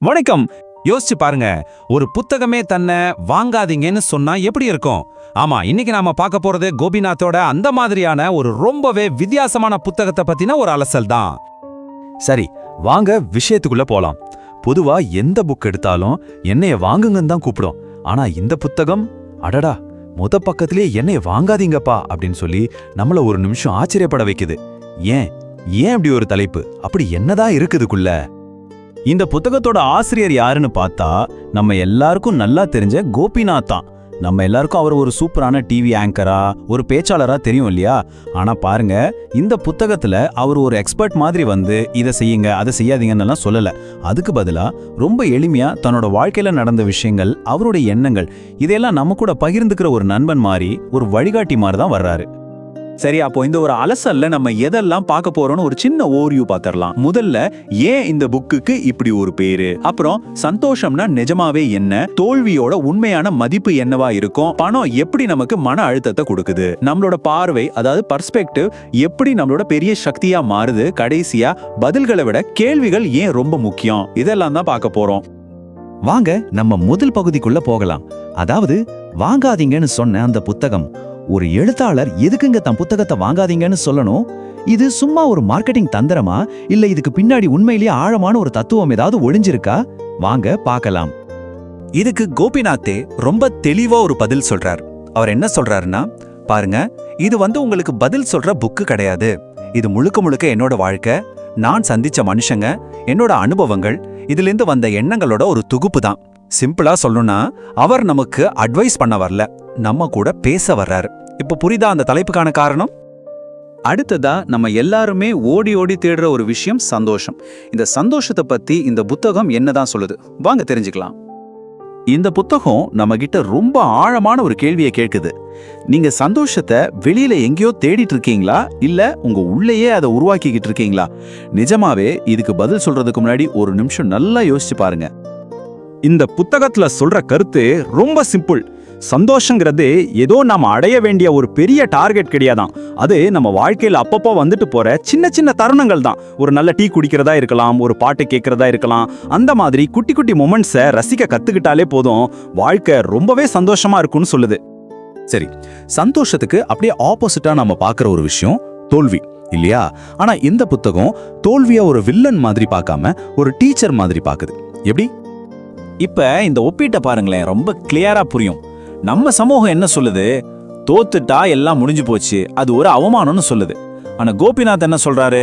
வணக்கம். யோசிச்சு பாருங்க, ஒரு புத்தகமே தன்னை வாங்காதீங்கன்னு சொன்னா எப்படி இருக்கும்? ஆமா, இன்னைக்கு நாம பார்க்க போறது கோபிநாத்தோட அந்த மாதிரியான ஒரு ரொம்பவே வித்தியாசமான புத்தகத்தை பத்தின ஒரு அலசல் தான். சரி, வாங்க விஷயத்துக்குள்ள போலாம். பொதுவா எந்த புக் எடுத்தாலும் என்னைய வாங்குங்கன்னு தான் கூப்பிடும். ஆனா இந்த புத்தகம், அடடா, பக்கத்திலேயே என்னைய வாங்காதீங்கப்பா அப்படின்னு சொல்லி நம்மள ஒரு நிமிஷம் ஆச்சரியப்பட வைக்குது. ஏன் ஏன் இப்படி ஒரு தலைப்பு? அப்படி என்னதான் இருக்குதுக்குள்ள? இந்த புத்தகத்தோட ஆசிரியர் யாருன்னு பார்த்தா நம்ம எல்லாருக்கும் நல்லா தெரிஞ்ச கோபிநாத் தான். நம்ம எல்லாருக்கும் அவர் ஒரு சூப்பரான டிவி ஆங்கரா, ஒரு பேச்சாளரா தெரியும் இல்லையா? ஆனா பாருங்க, இந்த புத்தகத்துல அவர் ஒரு எக்ஸ்பர்ட் மாதிரி வந்து இதை செய்யுங்க அதை செய்யாதீங்கன்னு சொல்லல. அதுக்கு பதிலா ரொம்ப எளிமையா தன்னோட வாழ்க்கையில நடந்த விஷயங்கள், அவருடைய எண்ணங்கள், இதையெல்லாம் நம்ம கூட பகிர்ந்துக்கிற ஒரு நண்பன் மாதிரி, ஒரு வழிகாட்டி மாதிரி தான் வர்றாரு. சரி, அப்போ இந்த ஒரு அலசல்ல நம்ம எதெல்லாம் பார்க்க போறோம்னு ஒரு சின்ன ஓவர்வியூ பார்த்திடலாம். முதல்ல ஏன் இந்த புக்குக்கு இப்படி ஒரு பேரு, அப்புறம் சந்தோஷம்னா நிஜமாவே என்ன, தோல்வியோட உண்மையான மதிப்பு என்னவா இருக்கும், பணம் எப்படி நமக்கு மன அழுத்தத்தை கொடுக்குது, நம்மளோட பார்வை அதாவது பர்ஸ்பெக்டிவ் எப்படி நம்மளோட பெரிய சக்தியா மாறுது, கடைசியா பதில்களை விட கேள்விகள் ஏன் ரொம்ப முக்கியம், இதெல்லாம் தான் பார்க்க போறோம். வாங்க நம்ம முதல் பகுதிக்குள்ள போகலாம். அதாவது வாங்காதீங்கன்னு சொன்ன அந்த புத்தகம். ஒரு எழுத்தாளர் எதுக்குங்க தன் புத்தகத்தை வாங்காதீங்கன்னு சொல்லணும்? இது சும்மா ஒரு மார்க்கெட்டிங் தந்திரமா, இல்ல இதுக்கு பின்னாடி உண்மையிலேயே ஆழமான ஒரு தத்துவம் ஏதாவது ஒளிஞ்சிருக்கா? வாங்க பார்க்கலாம். இதுக்கு கோபிநாத்தே ரொம்ப தெளிவா ஒரு பதில் சொல்றார். அவர் என்ன சொல்றாருன்னா, பாருங்க, இது உங்களுக்கு பதில் சொல்ற புக்கு கிடையாது. இது முழுக்க முழுக்க என்னோட வாழ்க்கை, நான் சந்திச்ச மனுஷங்க, என்னோட அனுபவங்கள், இதுல இருந்து வந்த எண்ணங்களோட ஒரு தொகுப்பு தான். சிம்பிளா சொல்லணும்னா, அவர் நமக்கு அட்வைஸ் பண்ண வரல, நம்ம கூட பேச வர்றாரு. இப்ப புரியுதா அந்த தலைப்புக்கான காரணம்? அடுத்ததா நம்ம எல்லாருமே ஓடி ஓடி தேடுற ஒரு விஷயம் சந்தோஷம். இந்த சந்தோஷத்தை பத்தி இந்த புத்தகம் என்னதான் சொல்லுது, வாங்க தெரிஞ்சுக்கலாம். இந்த புத்தகம் நம்ம கிட்ட ரொம்ப ஆழமான ஒரு கேள்வியை கேட்குது. நீங்க சந்தோஷத்தை வெளியில எங்கேயோ தேடிட்டு இருக்கீங்களா, இல்ல உங்க உள்ளேயே அதை உருவாக்கிக்கிட்டு இருக்கீங்களா? நிஜமாவே இதுக்கு பதில் சொல்றதுக்கு முன்னாடி ஒரு நிமிஷம் நல்லா யோசிச்சு பாருங்க. இந்த புத்தகத்துல சொல்ற கருத்து ரொம்ப சிம்பிள். சந்தோஷங்கிறது ஏதோ நாம அடைய வேண்டிய ஒரு பெரிய டார்கெட் கிடையாதான். அது நம்ம வாழ்க்கையில அப்பப்போ வந்துட்டு போற சின்ன சின்ன தருணங்கள் தான். ஒரு நல்ல டீ குடிக்கிறதா இருக்கலாம், ஒரு பாட்டு கேட்கறதா இருக்கலாம். அந்த மாதிரி குட்டி குட்டி மொமெண்ட்ஸை ரசிக்க கத்துக்கிட்டாலே போதும், வாழ்க்கை ரொம்பவே சந்தோஷமா இருக்கும்னு சொல்லுது. சரி, சந்தோஷத்துக்கு அப்படியே ஆப்போசிட்டா நம்ம பார்க்குற ஒரு விஷயம் தோல்வி இல்லையா? ஆனா இந்த புத்தகம் தோல்வியை ஒரு வில்லன் மாதிரி பார்க்காம ஒரு டீச்சர் மாதிரி பார்க்குது. எப்படி? இப்ப இந்த ஒப்பீட்டை பாருங்களேன், ரொம்ப கிளியரா புரியும். நம்ம சமூகம் என்ன சொல்லுது? தோத்துட்டா எல்லாம் முடிஞ்சு போச்சு, அது ஒரு அவமானம்னு சொல்லுது. ஆனா கோபிநாத் என்ன சொல்றாரு?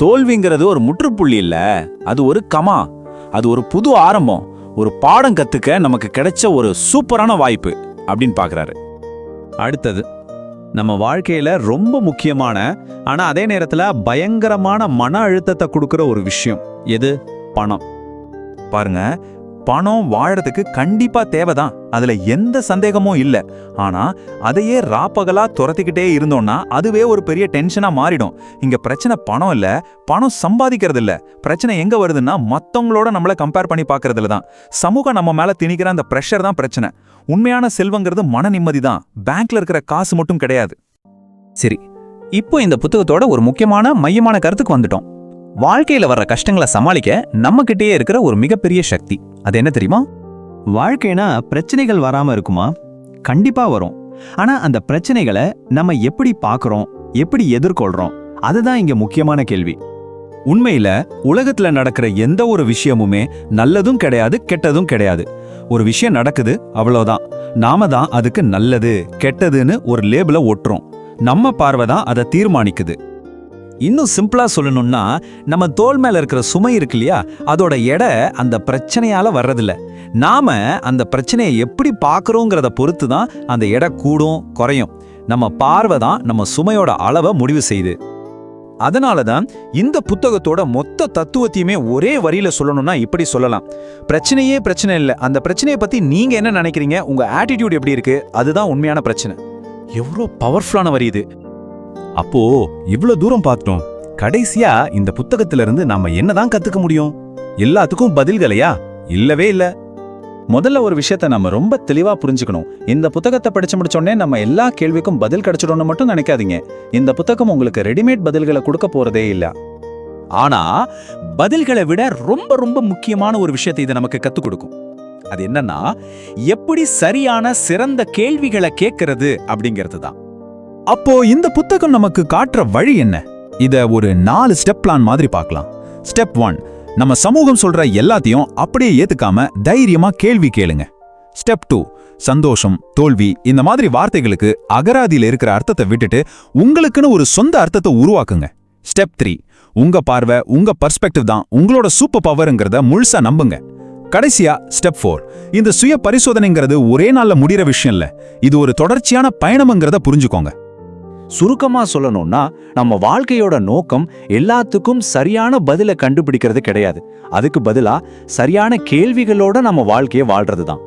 தோல்விங்கிறது ஒரு முற்றுப்புள்ளி இல்ல, அது ஒரு கமா, அது ஒரு புது ஆரம்பம், ஒரு பாடம் கத்துக்க நமக்கு கிடைச்ச ஒரு சூப்பரான வாய்ப்பு அப்படின்னு பாக்குறாரு. அடுத்தது, நம்ம வாழ்க்கையில ரொம்ப முக்கியமான ஆனா அதே நேரத்துல பயங்கரமான மன அழுத்தத்தை கொடுக்கிற ஒரு விஷயம் எது? பணம். பாருங்க, பணம் வாழறதுக்கு கண்டிப்பா தேவைதான், அதுல எந்த சந்தேகமும் இல்ல. ஆனா அதையே ராப்பகலா துரத்திக்கிட்டே இருந்தோம்னா அதுவே ஒரு பெரிய டென்ஷனா மாறிடும். இங்க பிரச்சனை பணம் இல்ல, பணம் சம்பாதிக்கிறது இல்ல. பிரச்சனை எங்க வருதுன்னா, மத்தவங்களோட நம்மள கம்பேர் பண்ணி பாக்குறதுல தான். சமூகம் நம்ம மேல திணிக்கிற அந்த பிரஷர் தான் பிரச்சனை. உண்மையான செல்வங்கிறது மன நிம்மதி தான், பேங்க்ல இருக்கிற காசு மட்டும் கிடையாது. சரி, இப்போ இந்த புத்தகத்தோட ஒரு முக்கியமான மையமான கருத்துக்கு வந்துட்டோம். வாழ்க்கையில வர்ற கஷ்டங்களை சமாளிக்க நம்ம கிட்டேயே இருக்கிற ஒரு மிகப்பெரிய சக்தி, அது என்ன தெரியுமா? வாழ்க்கைனா பிரச்சனைகள் வராம இருக்குமா? கண்டிப்பா வரும். ஆனா அந்த பிரச்சனைகளை நம்ம எப்படி பார்க்கறோம், எப்படி எதிர்கொள்றோம், அதுதான் இங்க முக்கியமான கேள்வி. உண்மையில உலகத்துல நடக்கிற எந்த ஒரு விஷயமுமே நல்லதும் கிடையாது, கெட்டதும் கிடையாது. ஒரு விஷயம் நடக்குது, அவ்வளவுதான். நாம தான் அதுக்கு நல்லது கெட்டதுன்னு ஒரு லேபிள ஒட்டுறோம். நம்ம பார்வை தான் அதை தீர்மானிக்குது. இன்னும் சிம்பிளா சொல்லணும்னா, நம்ம தோள் மேல இருக்கிற சுமை இருக்கு இல்லையா, அதோட எடை அந்த பிரச்சனையால வர்றதில்ல. நாம அந்த பிரச்சனையை எப்படி பார்க்கறோங்கிறத பொறுத்து தான் அந்த எடை கூடும் குறையும். நம்ம பார்வை தான் நம்ம சுமையோட அளவை முடிவு செய்யுது. அதனாலதான் இந்த புத்தகத்தோட மொத்த தத்துவத்தையுமே ஒரே வரியில சொல்லணும்னா இப்படி சொல்லலாம்: பிரச்சனையே பிரச்சனை இல்லை, அந்த பிரச்சனையை பத்தி நீங்க என்ன நினைக்கிறீங்க, உங்க ஆட்டிடியூட் எப்படி இருக்கு, அதுதான் உண்மையான பிரச்சனை. எவ்வளோ பவர்ஃபுல்லான வரி இது! அப்போ இவ்ளோ தூரம் பார்த்தோம். கடைசியா இந்த புத்தகத்துல இருந்து நாம என்னதான் கத்துக்க முடியும்? எல்லாத்துக்கும் பதில்களையா? இல்லவே இல்ல. முதல்ல ஒரு விஷயத்த நம்ம ரொம்ப தெளிவா புரிஞ்சுக்கணும். இந்த புத்தகத்தை படிச்சு முடிச்சோடனே நம்ம எல்லா கேள்விக்கும் பதில் கிடைச்சிடும்னு மட்டும் நினைக்காதீங்க. இந்த புத்தகம் உங்களுக்கு ரெடிமேட் பதில்களை கொடுக்க போறதே இல்ல. ஆனா பதில்களை விட ரொம்ப ரொம்ப முக்கியமான ஒரு விஷயத்தை இது நமக்கு கத்துக் கொடுக்கும். அது என்னன்னா, எப்படி சரியான சிறந்த கேள்விகளை கேட்கறது அப்படிங்கிறது தான். அப்போ இந்த புத்தகம் நமக்கு காட்டுற வழி என்ன? இத ஒரு 4 ஸ்டெப் பிளான் மாதிரி பார்க்கலாம். ஸ்டெப் 1, நம்ம சமூகம் சொல்ற எல்லாத்தையும் அப்படியே ஏத்துக்காம தைரியமா கேள்வி கேளுங்க. ஸ்டெப் 2, சந்தோஷம், தோல்வி இந்த மாதிரி வார்த்தைகளுக்கு அகராதியில இருக்கிற அர்த்தத்தை விட்டுட்டு உங்களுக்குன்னு ஒரு சொந்த அர்த்தத்தை உருவாக்குங்க. ஸ்டெப் 3, உங்க பார்வை, உங்க பர்ஸ்பெக்டிவ் தான் உங்களோட சூப்பர் பவர்ங்கிறத முழுசா நம்புங்க. கடைசியா ஸ்டெப் 4, இந்த சுய பரிசோதனைங்கிறது ஒரே நாள்ல முடிகிற விஷயம் இல்ல, இது ஒரு தொடர்ச்சியான பயணம்ங்கிறத புரிஞ்சுக்கோங்க. சுருக்கமா சொல்லணும்னா, நம்ம வாழ்க்கையோட நோக்கம் எல்லாத்துக்கும் சரியான பதிலை கண்டுபிடிக்கிறது கிடையாது. அதுக்கு பதிலா சரியான கேள்விகளோட நம்ம வாழ்க்கையை வாழ்றது தான்.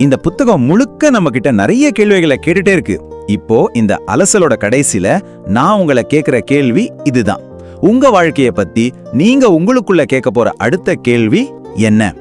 இந்த புத்தகம் முழுக்க நம்ம கிட்ட நிறைய கேள்விகளை கேட்டுட்டே இருக்கு. இப்போ இந்த அலசலோட கடைசில நான் உங்களை கேட்கிற கேள்வி இதுதான். உங்க வாழ்க்கைய பத்தி நீங்க உங்களுக்குள்ள கேட்க போற அடுத்த கேள்வி என்ன?